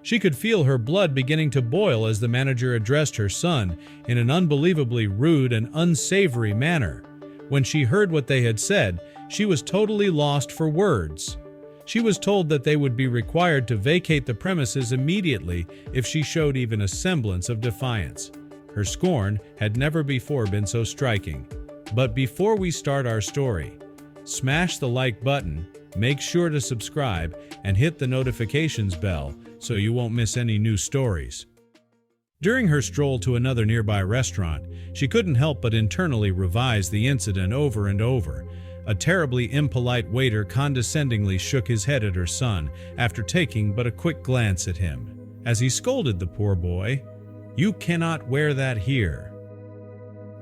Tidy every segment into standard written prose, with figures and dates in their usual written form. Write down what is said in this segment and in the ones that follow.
She could feel her blood beginning to boil as the manager addressed her son in an unbelievably rude and unsavory manner. When she heard what they had said, she was totally lost for words. She was told that they would be required to vacate the premises immediately if she showed even a semblance of defiance. Her scorn had never before been so striking. But before we start our story, smash the like button, make sure to subscribe, and hit the notifications bell so you won't miss any new stories. During her stroll to another nearby restaurant, she couldn't help but internally revise the incident over and over. A terribly impolite waiter condescendingly shook his head at her son after taking but a quick glance at him. As he scolded the poor boy, "You cannot wear that here."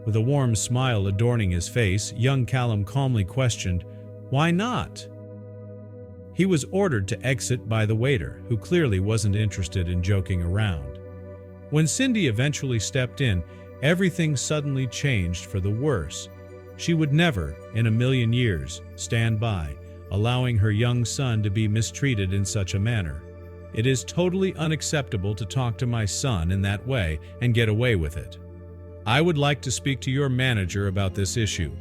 With a warm smile adorning his face, young Callum calmly questioned, "Why not?" He was ordered to exit by the waiter, who clearly wasn't interested in joking around. When Cindy eventually stepped in, everything suddenly changed for the worse. She would never, in a million years, stand by, allowing her young son to be mistreated in such a manner. "It is totally unacceptable to talk to my son in that way and get away with it. I would like to speak to your manager about this issue."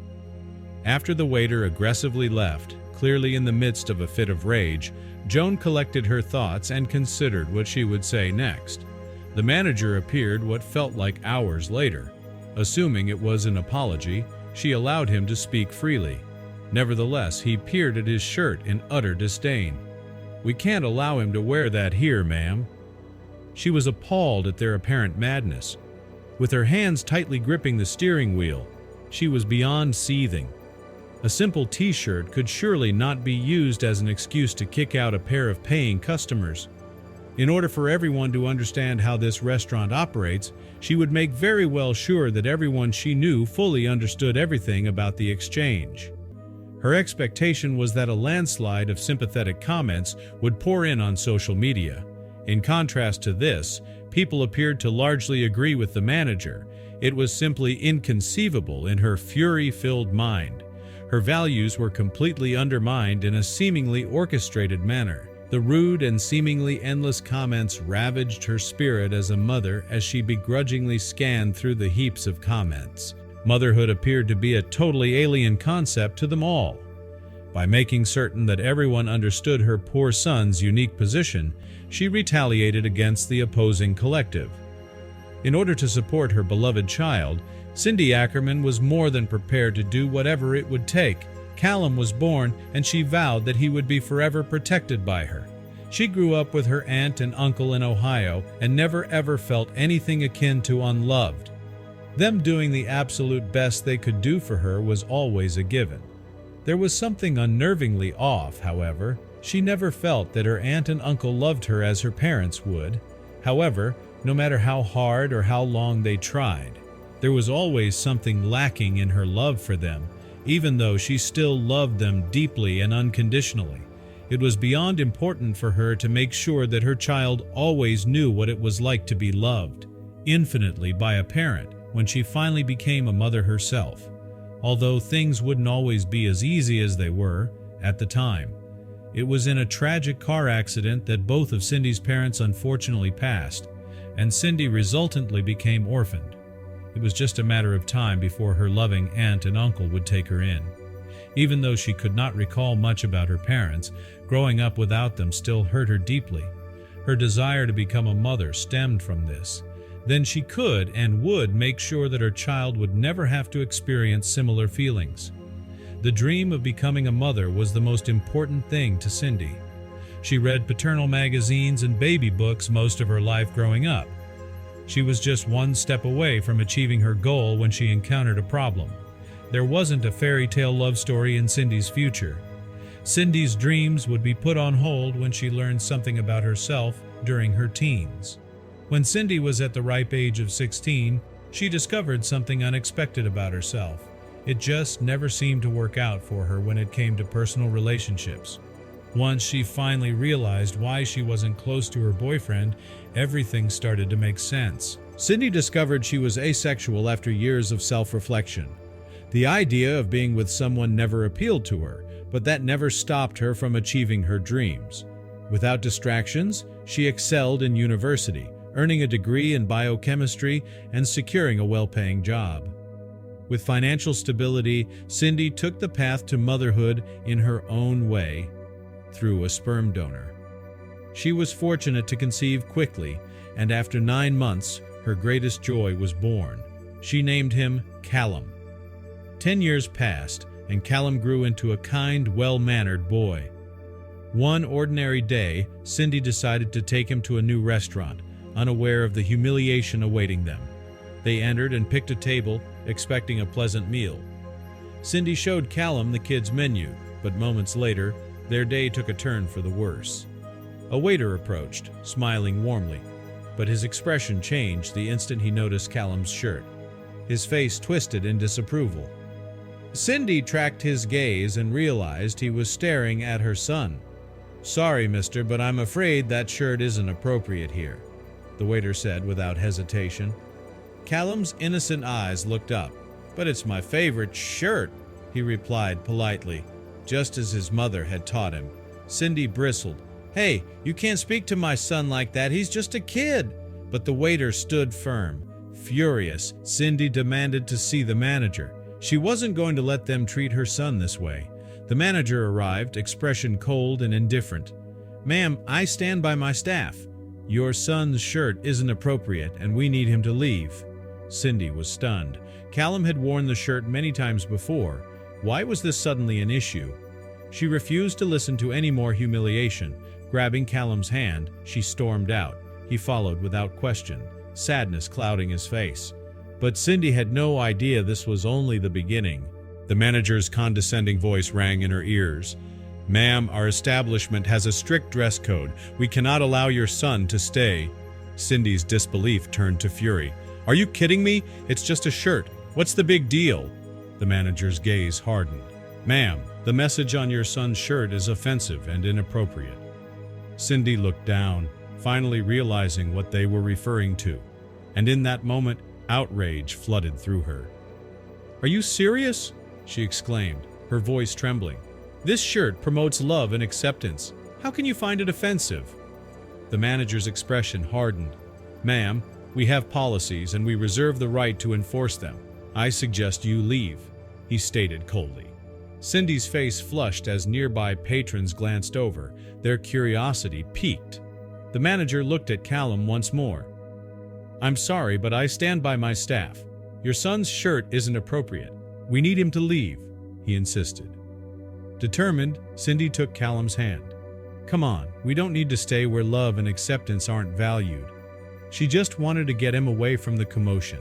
After the waiter aggressively left, clearly in the midst of a fit of rage, Joan collected her thoughts and considered what she would say next. The manager appeared what felt like hours later. Assuming it was an apology, she allowed him to speak freely. Nevertheless, he peered at his shirt in utter disdain. "We can't allow him to wear that here, ma'am." She was appalled at their apparent madness. With her hands tightly gripping the steering wheel, she was beyond seething. A simple t-shirt could surely not be used as an excuse to kick out a pair of paying customers. In order for everyone to understand how this restaurant operates, she would make very well sure that everyone she knew fully understood everything about the exchange. Her expectation was that a landslide of sympathetic comments would pour in on social media. In contrast to this, people appeared to largely agree with the manager. It was simply inconceivable in her fury-filled mind. Her values were completely undermined in a seemingly orchestrated manner. The rude and seemingly endless comments ravaged her spirit as a mother as she begrudgingly scanned through the heaps of comments. Motherhood appeared to be a totally alien concept to them all. By making certain that everyone understood her poor son's unique position, she retaliated against the opposing collective. In order to support her beloved child, Cindy Ackerman was more than prepared to do whatever it would take. Callum was born, and she vowed that he would be forever protected by her. She grew up with her aunt and uncle in Ohio and never ever felt anything akin to unloved. Them doing the absolute best they could do for her was always a given. There was something unnervingly off, however. She never felt that her aunt and uncle loved her as her parents would. However, no matter how hard or how long they tried, there was always something lacking in her love for them. Even though she still loved them deeply and unconditionally, it was beyond important for her to make sure that her child always knew what it was like to be loved infinitely by a parent when she finally became a mother herself. Although things wouldn't always be as easy as they were at the time. It was in a tragic car accident that both of Cindy's parents unfortunately passed, and Cindy resultantly became orphaned. It was just a matter of time before her loving aunt and uncle would take her in. Even though she could not recall much about her parents, growing up without them still hurt her deeply. Her desire to become a mother stemmed from this. Then she could and would make sure that her child would never have to experience similar feelings. The dream of becoming a mother was the most important thing to Cindy. She read paternal magazines and baby books most of her life growing up. She was just one step away from achieving her goal when she encountered a problem. There wasn't a fairy tale love story in Cindy's future. Cindy's dreams would be put on hold when she learned something about herself during her teens. When Cindy was at the ripe age of 16, she discovered something unexpected about herself. It just never seemed to work out for her when it came to personal relationships. Once she finally realized why she wasn't close to her boyfriend, everything started to make sense. Cindy discovered she was asexual after years of self-reflection. The idea of being with someone never appealed to her, but that never stopped her from achieving her dreams. Without distractions, She excelled in university, earning a degree in biochemistry and securing a well-paying job. With financial stability, Cindy took the path to motherhood in her own way, through a sperm donor. She was fortunate to conceive quickly, and after 9 months, her greatest joy was born. She named him Callum. 10 years passed, and Callum grew into a kind, well-mannered boy. One ordinary day, Cindy decided to take him to a new restaurant, unaware of the humiliation awaiting them. They entered and picked a table, expecting a pleasant meal. Cindy showed Callum the kids' menu, but moments later, their day took a turn for the worse. A waiter approached, smiling warmly, but his expression changed the instant he noticed Callum's shirt. His face twisted in disapproval. Cindy tracked his gaze and realized he was staring at her son. "Sorry, mister, but I'm afraid that shirt isn't appropriate here," the waiter said without hesitation. Callum's innocent eyes looked up. "But it's my favorite shirt," he replied politely, just as his mother had taught him. Cindy bristled. "Hey, you can't speak to my son like that. He's just a kid." But the waiter stood firm. Furious, Cindy demanded to see the manager. She wasn't going to let them treat her son this way. The manager arrived, expression cold and indifferent. "Ma'am, I stand by my staff. Your son's shirt isn't appropriate and we need him to leave." Cindy was stunned. Callum had worn the shirt many times before. Why was this suddenly an issue? She refused to listen to any more humiliation. Grabbing Callum's hand, she stormed out. He followed without question, sadness clouding his face. But Cindy had no idea this was only the beginning. The manager's condescending voice rang in her ears. "Ma'am, our establishment has a strict dress code. We cannot allow your son to stay." Cindy's disbelief turned to fury. "Are you kidding me? It's just a shirt. What's the big deal?" The manager's gaze hardened. "Ma'am, the message on your son's shirt is offensive and inappropriate." Cindy looked down, finally realizing what they were referring to. And in that moment, outrage flooded through her. "Are you serious?" she exclaimed, her voice trembling. "This shirt promotes love and acceptance. How can you find it offensive?" The manager's expression hardened. "Ma'am, we have policies and we reserve the right to enforce them. I suggest you leave," he stated coldly. Cindy's face flushed as nearby patrons glanced over, their curiosity piqued. The manager looked at Callum once more. "I'm sorry, but I stand by my staff. Your son's shirt isn't appropriate. We need him to leave," he insisted. Determined, Cindy took Callum's hand. "Come on, we don't need to stay where love and acceptance aren't valued." She just wanted to get him away from the commotion.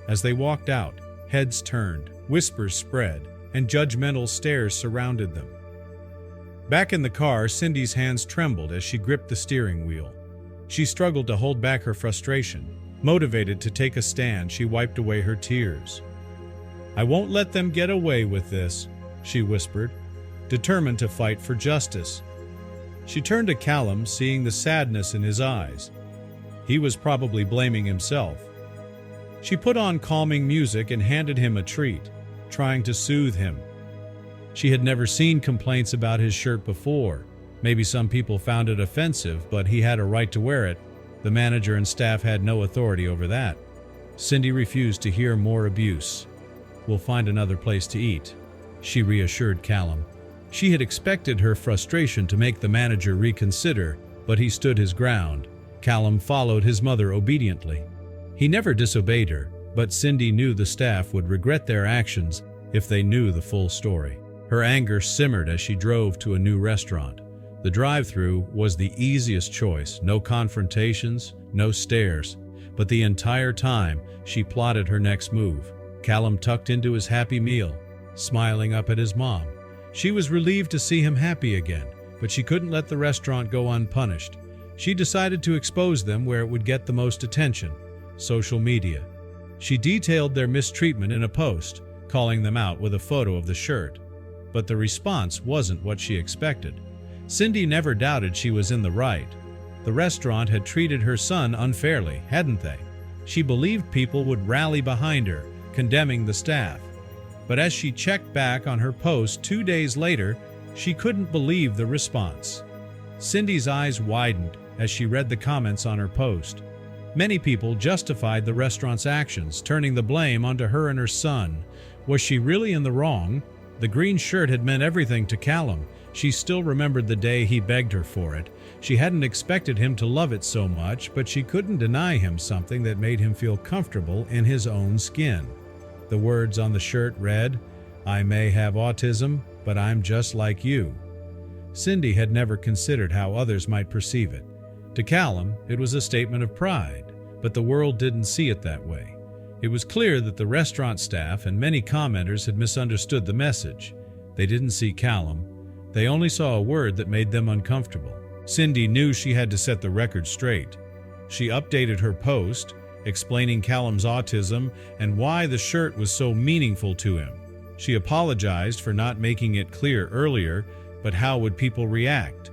As they walked out, heads turned, whispers spread, and judgmental stares surrounded them. Back in the car, Cindy's hands trembled as she gripped the steering wheel. She struggled to hold back her frustration. Motivated to take a stand, she wiped away her tears. "I won't let them get away with this," she whispered, determined to fight for justice. She turned to Callum, seeing the sadness in his eyes. He was probably blaming himself. She put on calming music and handed him a treat, trying to soothe him. She had never seen complaints about his shirt before. Maybe some people found it offensive, but he had a right to wear it. The manager and staff had no authority over that. Cindy refused to hear more abuse. "We'll find another place to eat," she reassured Callum. She had expected her frustration to make the manager reconsider, but he stood his ground. Callum followed his mother obediently. He never disobeyed her, but Cindy knew the staff would regret their actions if they knew the full story. Her anger simmered as she drove to a new restaurant. The drive-thru was the easiest choice, no confrontations, no stares. But the entire time, she plotted her next move. Callum tucked into his happy meal, smiling up at his mom. She was relieved to see him happy again, but she couldn't let the restaurant go unpunished. She decided to expose them where it would get the most attention: social media. She detailed their mistreatment in a post, calling them out with a photo of the shirt. But the response wasn't what she expected. Cindy never doubted she was in the right. The restaurant had treated her son unfairly, hadn't they? She believed people would rally behind her, condemning the staff. But as she checked back on her post 2 days later, she couldn't believe the response. Cindy's eyes widened. as she read the comments on her post. Many people justified the restaurant's actions, turning the blame onto her and her son. Was she really in the wrong? The green shirt had meant everything to Callum. She still remembered the day he begged her for it. She hadn't expected him to love it so much, but she couldn't deny him something that made him feel comfortable in his own skin. The words on the shirt read, "I may have autism, but I'm just like you." Cindy had never considered how others might perceive it. To Callum, it was a statement of pride, but the world didn't see it that way. It was clear that the restaurant staff and many commenters had misunderstood the message. They didn't see Callum. They only saw a word that made them uncomfortable. Cindy knew she had to set the record straight. She updated her post, explaining Callum's autism and why the shirt was so meaningful to him. She apologized for not making it clear earlier, but how would people react?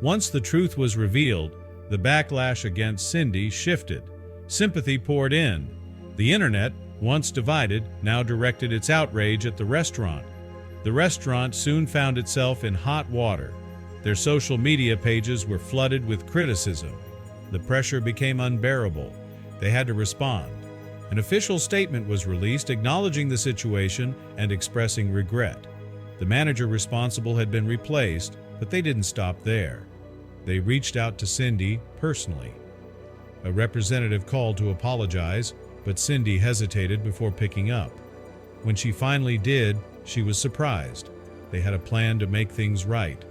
Once the truth was revealed, the backlash against Cindy shifted. Sympathy poured in. The internet, once divided, now directed its outrage at the restaurant. The restaurant soon found itself in hot water. Their social media pages were flooded with criticism. The pressure became unbearable. They had to respond. An official statement was released acknowledging the situation and expressing regret. The manager responsible had been replaced, but they didn't stop there. They reached out to Cindy personally. A representative called to apologize, but Cindy hesitated before picking up. When she finally did, she was surprised. They had a plan to make things right.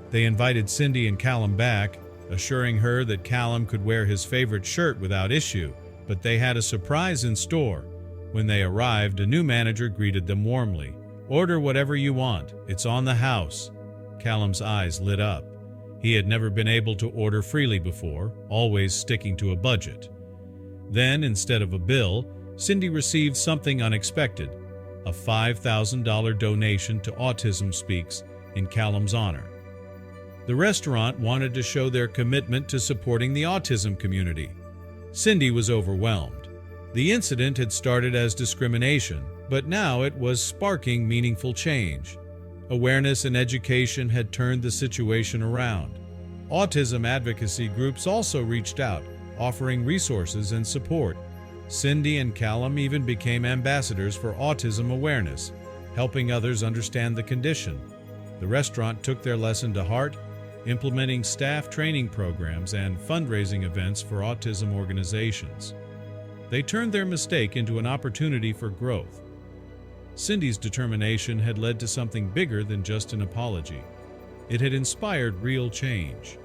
They invited Cindy and Callum back, assuring her that Callum could wear his favorite shirt without issue, but they had a surprise in store. When they arrived, a new manager greeted them warmly. "Order whatever you want. It's on the house." Callum's eyes lit up. He had never been able to order freely before, always sticking to a budget. Then, instead of a bill, Cindy received something unexpected, a $5,000 donation to Autism Speaks in Callum's honor. The restaurant wanted to show their commitment to supporting the autism community. Cindy was overwhelmed. The incident had started as discrimination, but now it was sparking meaningful change. Awareness and education had turned the situation around. Autism advocacy groups also reached out, offering resources and support. Cindy and Callum even became ambassadors for autism awareness, helping others understand the condition. The restaurant took their lesson to heart, implementing staff training programs and fundraising events for autism organizations. They turned their mistake into an opportunity for growth. Cindy's determination had led to something bigger than just an apology. It had inspired real change.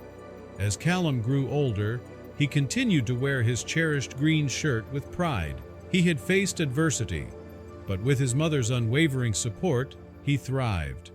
As Callum grew older, he continued to wear his cherished green shirt with pride. He had faced adversity, but with his mother's unwavering support, he thrived.